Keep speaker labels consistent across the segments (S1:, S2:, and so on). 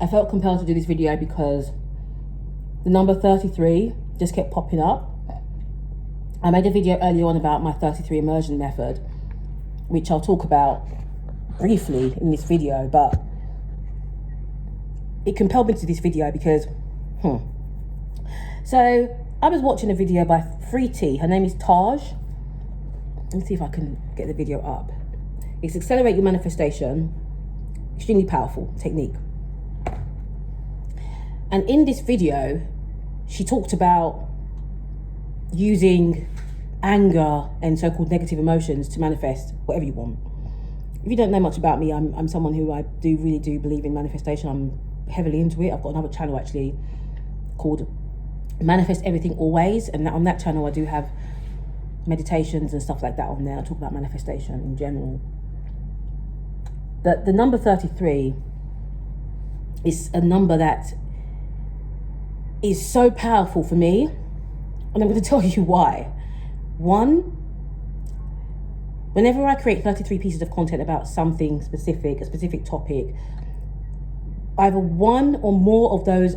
S1: I felt compelled to do this video because the number 33 just kept popping up. I made a video earlier on about my 33 immersion method, which I'll talk about briefly in this video, but it compelled me to do this video because, So I was watching a video by Free T. Her name is Taj. Let me see if I can get the video up. It's Accelerate Your Manifestation. Extremely powerful technique. And in this video, she talked about using anger and so-called negative emotions to manifest whatever you want. If you don't know much about me, I'm someone who I really do believe in manifestation. I'm heavily into it. I've got another channel actually called Manifest Everything Always, and on that channel I do have meditations and stuff like that on there. I talk about manifestation in general. But the number 33 is a number that is so powerful for me, and I'm going to tell you why. One, whenever I create 33 pieces of content about something specific, a specific topic, either one or more of those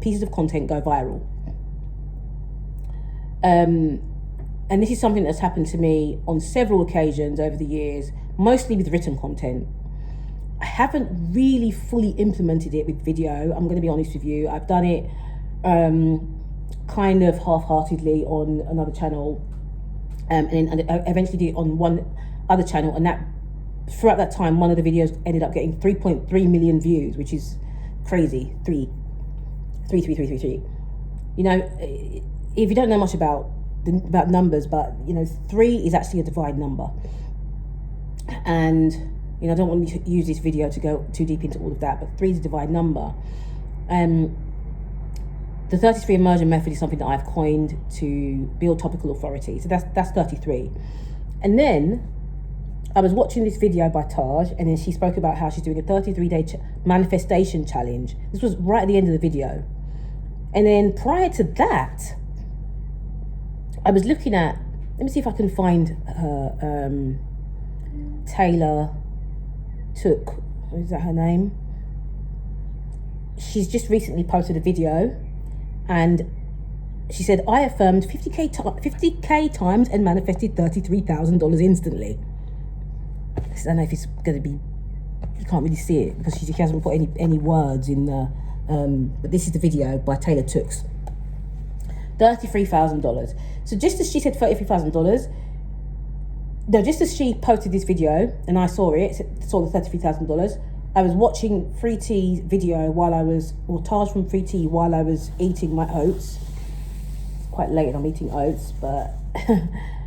S1: pieces of content go viral. And this is something that's happened to me on several occasions over the years, mostly with written content. I haven't really fully implemented it with video. I'm going to be honest with you. I've done it kind of half-heartedly on another channel, and eventually did it on one other channel, and that throughout that time, one of the videos ended up getting 3.3 million views, which is crazy. Three. You know, if you don't know much about numbers, but you know, 3 is actually a divide number, and you know, I don't want to use this video to go too deep into all of that, but 3 is a divide number. The 33 immersion method is something that I've coined to build topical authority. So that's 33. And then I was watching this video by Taj, and then she spoke about how she's doing a 33-day manifestation challenge. This was right at the end of the video. And then prior to that, I was looking at, let me see if I can find her, Taylor Took, is that her name? She's just recently posted a video, and she said, I affirmed 50K times and manifested $33,000 instantly. I don't know if it's going to be, you can't really see it because she hasn't put any words in the, but this is the video by Taylor Tooks. $33,000. So just as she said $33,000, no, just as she posted this video and I saw the $33,000, I was watching Free T's video or Taj from Free T while I was eating my oats. It's quite late and I'm eating oats, but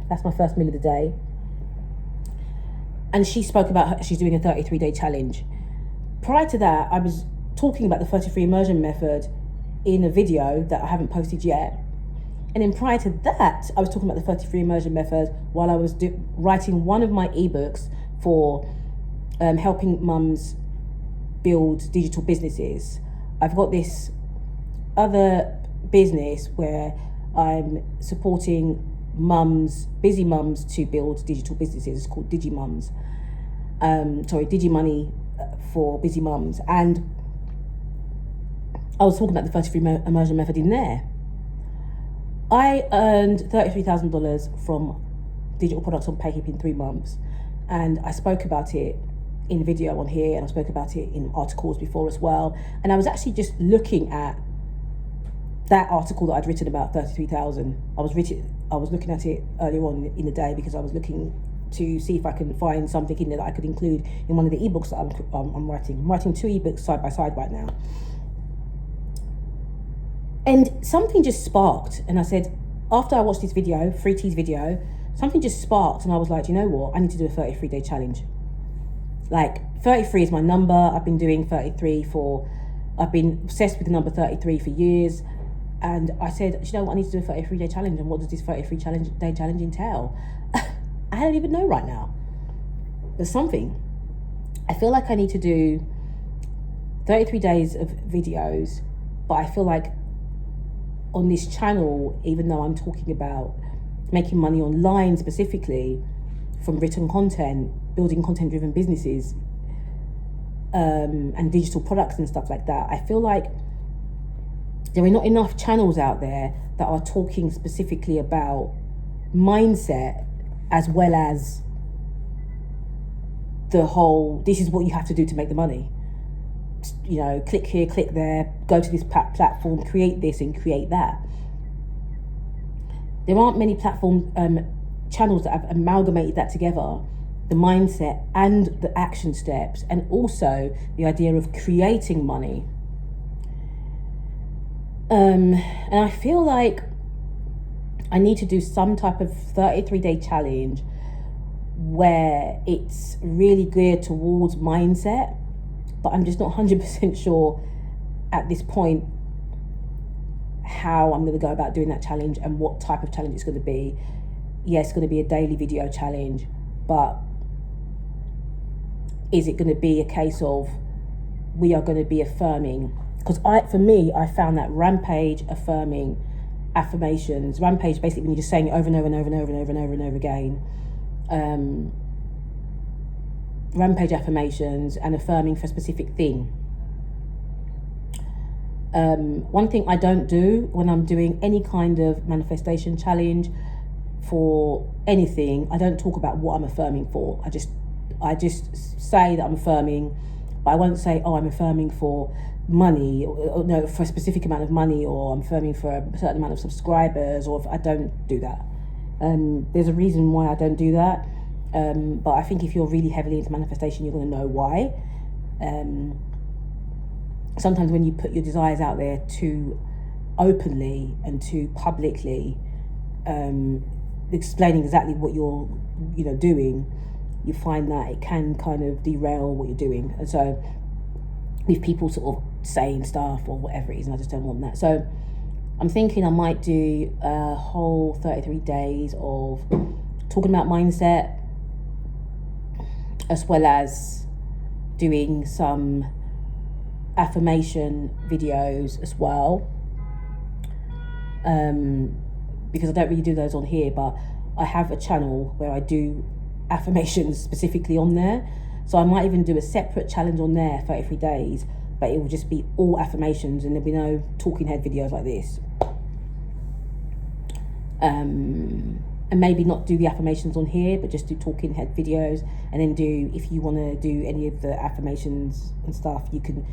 S1: that's my first meal of the day. And she spoke about how she's doing a 33-day challenge. Prior to that, I was talking about the 33 immersion method in a video that I haven't posted yet. And then prior to that, I was talking about the 33 immersion method while I was writing one of my ebooks for helping mums build digital businesses. I've got this other business where I'm supporting busy mums to build digital businesses. It's called DigiMums. DigiMoney for busy mums. And I was talking about the 33 immersion method in there. I earned $33,000 from digital products on PayHip in 3 months, and I spoke about it in a video on here, and I spoke about it in articles before as well. And I was actually just looking at that article that I'd written about 33,000. I was looking at it earlier on in the day because I was looking to see if I can find something in there that I could include in one of the ebooks that I'm writing. I'm writing 2 ebooks side by side right now. And something just sparked, and I said, after I watched this video, Free T's video, something just sparked, and I was like, you know what, I need to do a 33-day challenge. Like, 33 is my number. I've been doing 33 I've been obsessed with the number 33 for years, and I said, you know what, I need to do a 33-day challenge, and what does this 33-day challenge entail? I don't even know right now. There's something. I feel like I need to do 33 days of videos, but I feel like on this channel, even though I'm talking about making money online specifically from written content, building content-driven businesses, and digital products and stuff like that, I feel like there are not enough channels out there that are talking specifically about mindset, as well as the whole, this is what you have to do to make the money. You know, click here, click there, go to this platform, create this and create that. There aren't many platform channels that have amalgamated that together, the mindset and the action steps, and also the idea of creating money. And I feel like I need to do some type of 33-day challenge where it's really geared towards mindset, but I'm just not 100% sure at this point how I'm going to go about doing that challenge and what type of challenge it's going to be. Yes, it's going to be a daily video challenge, but is it going to be a case of we are going to be affirming? Because for me, I found that Rampage affirming affirmations, Rampage basically when you're just saying it over and over and over and over and over and over and over again, Rampage affirmations and affirming for a specific thing. One thing I don't do when I'm doing any kind of manifestation challenge for anything, I don't talk about what I'm affirming for. I just say that I'm affirming, but I won't say, oh, I'm affirming for money, or no, for a specific amount of money, or I'm affirming for a certain amount of subscribers, or if I don't do that. There's a reason why I don't do that, but I think if you're really heavily into manifestation, you're going to know why. Sometimes when you put your desires out there too openly and too publicly, explaining exactly what you're doing, you find that it can kind of derail what you're doing. And so with people sort of saying stuff or whatever it is, and I just don't want that. So I'm thinking I might do a whole 33 days of talking about mindset, as well as doing some affirmation videos as well, because I don't really do those on here, but I have a channel where I do affirmations specifically on there. So I might even do a separate challenge on there, 33 days, but it will just be all affirmations and there'll be no talking head videos like this. And maybe not do the affirmations on here, but just do talking head videos, and then do, if you want to do any of the affirmations and stuff, you can,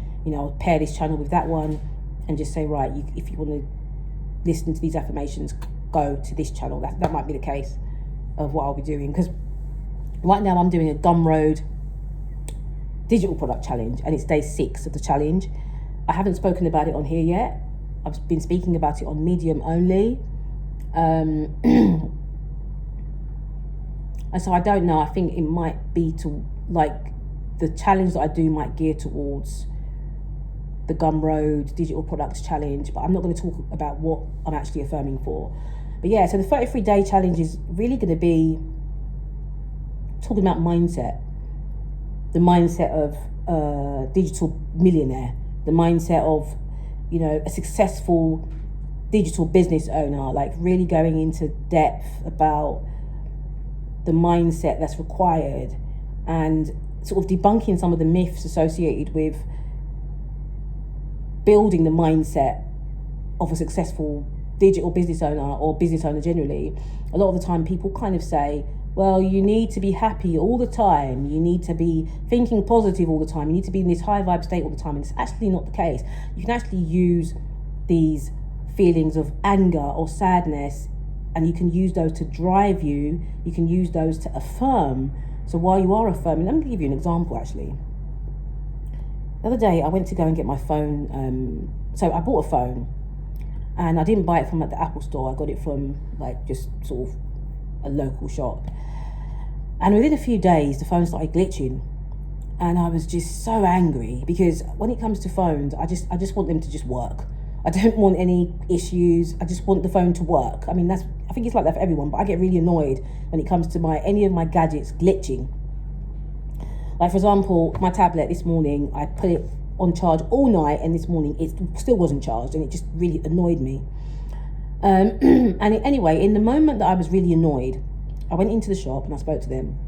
S1: pair this channel with that one and just say, right, if you want to listen to these affirmations, go to this channel. That might be the case of what I'll be doing, because right now I'm doing a Gumroad digital product challenge, and it's day 6 of the challenge. I haven't spoken about it on here yet. I've been speaking about it on Medium only. And so I don't know, I think it might be to, like, the challenge that I do might gear towards the Gumroad digital products challenge, but I'm not going to talk about what I'm actually affirming for. But yeah, so the 33-day challenge is really going to be talking about mindset. The mindset of a digital millionaire, the mindset of, a successful digital business owner, like really going into depth about the mindset that's required and sort of debunking some of the myths associated with building the mindset of a successful digital business owner or business owner generally. A lot of the time people kind of say, well, you need to be happy all the time. You need to be thinking positive all the time. You need to be in this high vibe state all the time. And it's actually not the case. You can actually use these feelings of anger or sadness, and you can use those to drive you. You can use those to affirm. So while you are affirming, let me give you an example actually. The other day I went to go and get my phone. So I bought a phone, and I didn't buy it from the Apple store. I got it from just sort of a local shop. And within a few days, the phone started glitching. And I was just so angry, because when it comes to phones, I just want them to just work. I don't want any issues. I just want the phone to work. I mean, I think it's like that for everyone, but I get really annoyed when it comes to any of my gadgets glitching. Like, for example, my tablet this morning, I put it on charge all night, and this morning it still wasn't charged, and it just really annoyed me. Anyway, in the moment that I was really annoyed, I went into the shop and I spoke to them.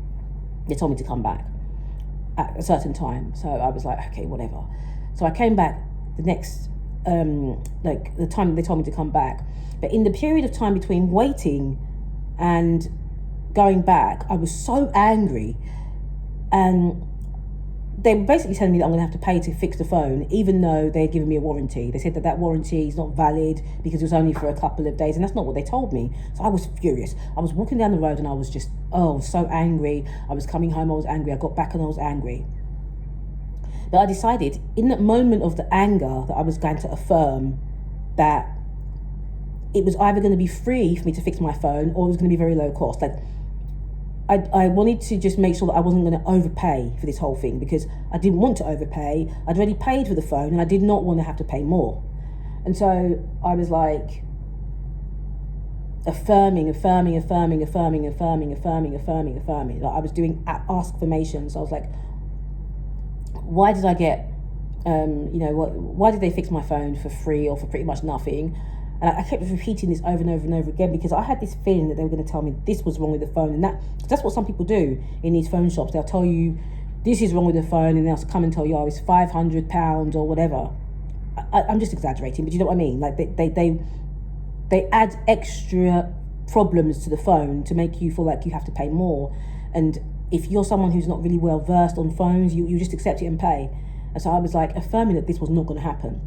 S1: They told me to come back. at a certain time. So I was like, okay, whatever. So I came back the next, like the time they told me to come back. But in the period of time between waiting and going back, I was so angry. And they were basically telling me that I'm going to have to pay to fix the phone, even though they had given me a warranty. They said that warranty is not valid because it was only for a couple of days, and that's not what they told me. So I was furious. I was walking down the road and I was just, so angry. I was coming home, I was angry. I got back and I was angry. But I decided in that moment of the anger that I was going to affirm that it was either going to be free for me to fix my phone or it was going to be very low cost. Like, I wanted to just make sure that I wasn't going to overpay for this whole thing, because I didn't want to overpay. I'd already paid for the phone and I did not want to have to pay more. And so I was like affirming. Like I was doing ask affirmations. I was like, why did I get, why did they fix my phone for free or for pretty much nothing? And I kept repeating this over and over and over again, because I had this feeling that they were going to tell me this was wrong with the phone. And that's what some people do in these phone shops. They'll tell you this is wrong with the phone, and they'll come and tell you, it's £500 or whatever. I'm just exaggerating, but you know what I mean? Like they add extra problems to the phone to make you feel like you have to pay more. And if you're someone who's not really well versed on phones, you just accept it and pay. And so I was like affirming that this was not going to happen.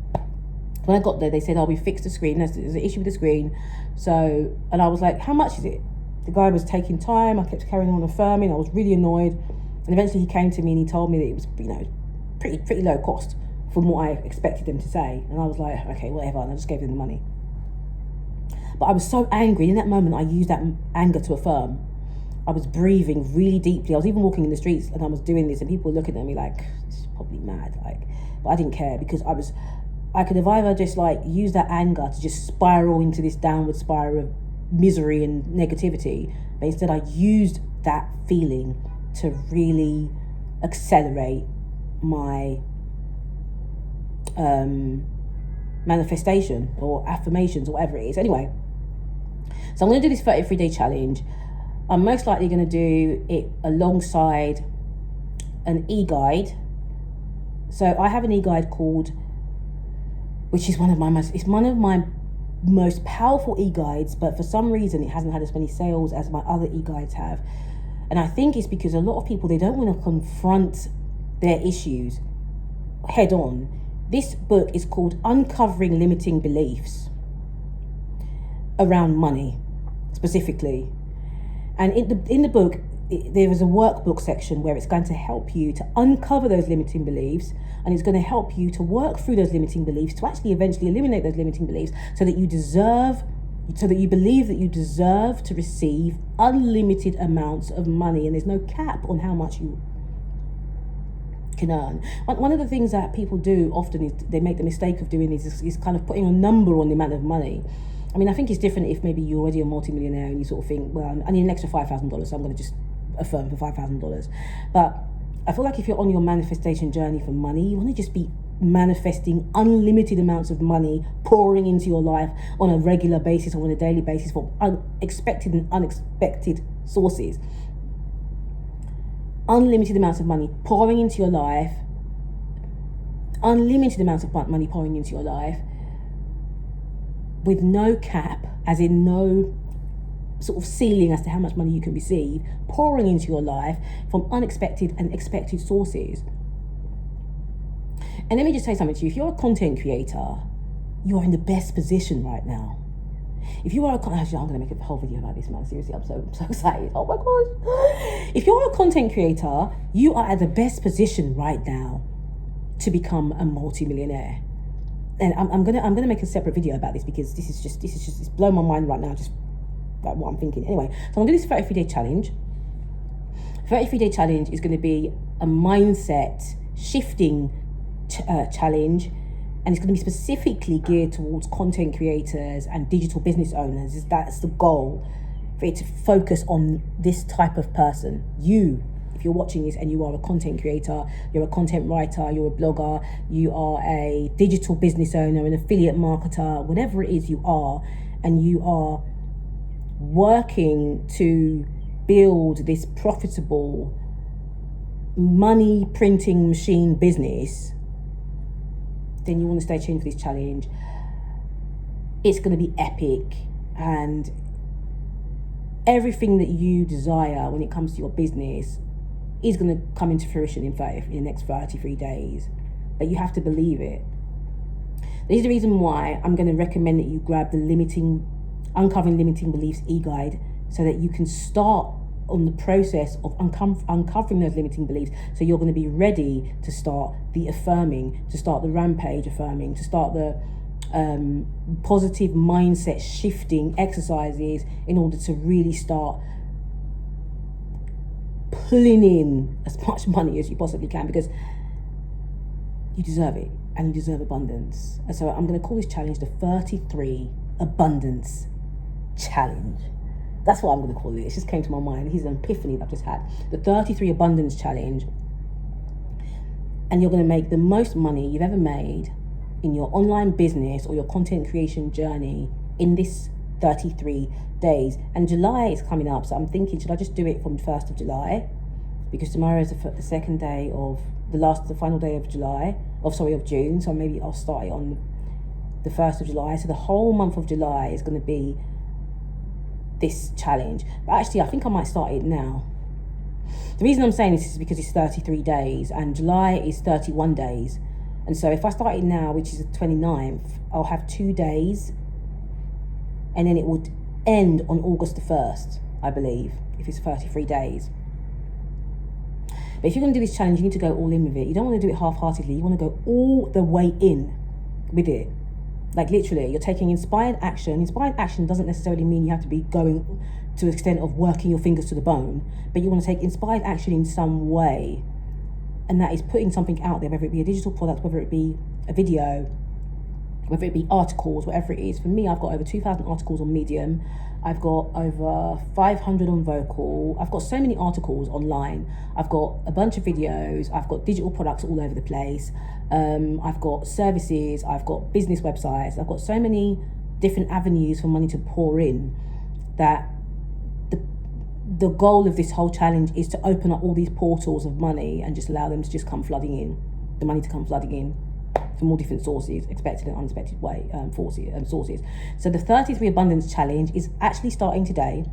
S1: When I got there, they said, we fixed the screen. There's an issue with the screen. So, and I was like, how much is it? The guy was taking time. I kept carrying on affirming. I was really annoyed. And eventually he came to me and he told me that it was, pretty low cost from what I expected them to say. And I was like, okay, whatever. And I just gave them the money. But I was so angry. In that moment, I used that anger to affirm. I was breathing really deeply. I was even walking in the streets and I was doing this, and people were looking at me like, this is probably mad. But I didn't care, because I could have either just use that anger to just spiral into this downward spiral of misery and negativity, but instead I used that feeling to really accelerate my manifestation or affirmations or whatever it is. Anyway, so I'm going to do this 33-day challenge. I'm most likely going to do it alongside an e-guide. So I have an e-guide called, which is one of my most powerful e-guides, but for some reason it hasn't had as many sales as my other e-guides have. And I think it's because a lot of people, they don't want to confront their issues head on. This book is called Uncovering Limiting Beliefs Around Money, specifically. And in the book, there is a workbook section where it's going to help you to uncover those limiting beliefs, and it's going to help you to work through those limiting beliefs to actually eventually eliminate those limiting beliefs, so that you believe that you deserve to receive unlimited amounts of money, and there's no cap on how much you can earn. One of the things that people do often is they make the mistake of doing is kind of putting a number on the amount of money. I mean, I think it's different if maybe you're already a multimillionaire and you sort of think, well, I need an extra $5,000, so I'm going to just affirm for $5,000. But I feel like if you're on your manifestation journey for money, you want to just be manifesting unlimited amounts of money pouring into your life on a regular basis or on a daily basis from unexpected and unexpected sources. Unlimited amounts of money pouring into your life, unlimited amounts of money pouring into your life, with no cap, as in no sort of ceiling as to how much money you can receive, pouring into your life from unexpected and expected sources. And let me just say something to you. If you're a content creator, you are in the best position right now. If you are actually, I'm going to make a whole video about this, man. Seriously, I'm so excited. Oh my gosh. If you're a content creator, you are at the best position right now to become a multi-millionaire. And I'm gonna make a separate video about this, because this is just it's blowing my mind right now, just like what I'm thinking. Anyway, so I'm gonna do this 33-day challenge. 33-day challenge is going to be a mindset shifting challenge, and it's going to be specifically geared towards content creators and digital business owners. That's the goal, for it to focus on this type of person. You, if you're watching this and you are a content creator, you're a content writer, you're a blogger, you are a digital business owner, an affiliate marketer, whatever it is you are, and you are working to build this profitable money printing machine business, then you want to stay tuned for this challenge. It's going to be epic, and everything that you desire when it comes to your business is going to come into fruition in the next 33 days. But you have to believe it. This is the reason why I'm going to recommend that you grab the Uncovering Limiting Beliefs e-guide, so that you can start on the process of uncovering those limiting beliefs. So you're going to be ready to start the affirming, to start the rampage affirming, to start the positive mindset shifting exercises in order to really start pulling in as much money as you possibly can, because you deserve it and you deserve abundance. And so I'm going to call this challenge the 33 Abundance Challenge. That's what I'm going to call it. It just came to my mind. Here's an epiphany that I've just had. The 33 Abundance Challenge. And you're going to make the most money you've ever made in your online business or your content creation journey in this 33 days. And July is coming up, so I'm thinking, should I just do it from the 1st of July? Because tomorrow is the second day of the final day of June. So maybe I'll start it on the 1st of July. So the whole month of July is going to be this challenge. But actually, I think I might start it now. The reason I'm saying this is because it's 33 days and July is 31 days. And so if I start it now, which is the 29th, I'll have 2 days, and then it would end on August the 1st, I believe, if it's 33 days. But if you're going to do this challenge, you need to go all in with it. You don't want to do it half-heartedly. You want to go all the way in with it. Like literally, you're taking inspired action. Inspired action doesn't necessarily mean you have to be going to the extent of working your fingers to the bone, but you want to take inspired action in some way. And that is putting something out there, whether it be a digital product, whether it be a video, whether it be articles, whatever it is. For me, I've got over 2,000 articles on Medium. I've got over 500 on Vocal. I've got so many articles online. I've got a bunch of videos. I've got digital products all over the place. I've got services. I've got business websites. I've got so many different avenues for money to pour in that the goal of this whole challenge is to open up all these portals of money and just allow them to just come flooding in, the money to come flooding in from all different sources, expected and unexpected sources. So the 33 Abundance Challenge is actually starting today.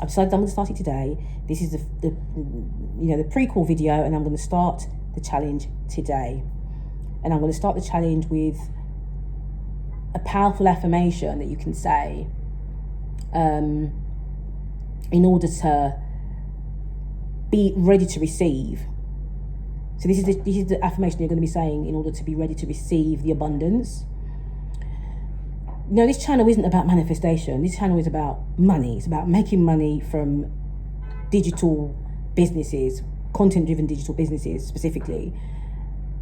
S1: I've decided I'm going to start it today. This is the prequel video, and I'm going to start the challenge today. And I'm going to start the challenge with a powerful affirmation that you can say in order to be ready to receive. So this is the affirmation you're going to be saying in order to be ready to receive the abundance. No, this channel isn't about manifestation. This channel is about money. It's about making money from digital businesses, content-driven digital businesses specifically.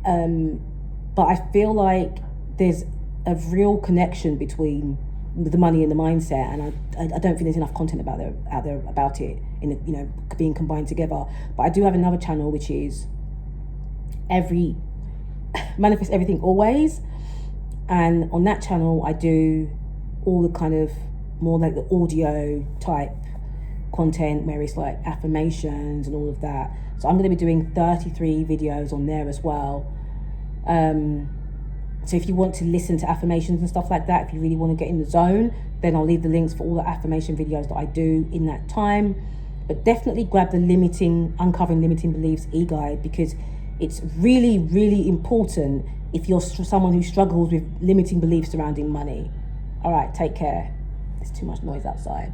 S1: But I feel like there's a real connection between the money and the mindset, and I don't think there's enough content out there about it being combined together. But I do have another channel which is Manifest Everything Always, and on that channel I do all the kind of more like the audio type content where it's like affirmations and all of that. So I'm going to be doing 33 videos on there as well. So if you want to listen to affirmations and stuff like that, if you really want to get in the zone, then I'll leave the links for all the affirmation videos that I do in that time. But definitely grab the Uncovering Limiting Beliefs e-guide, because it's really, really important if you're someone who struggles with limiting beliefs surrounding money. All right, take care. There's too much noise outside.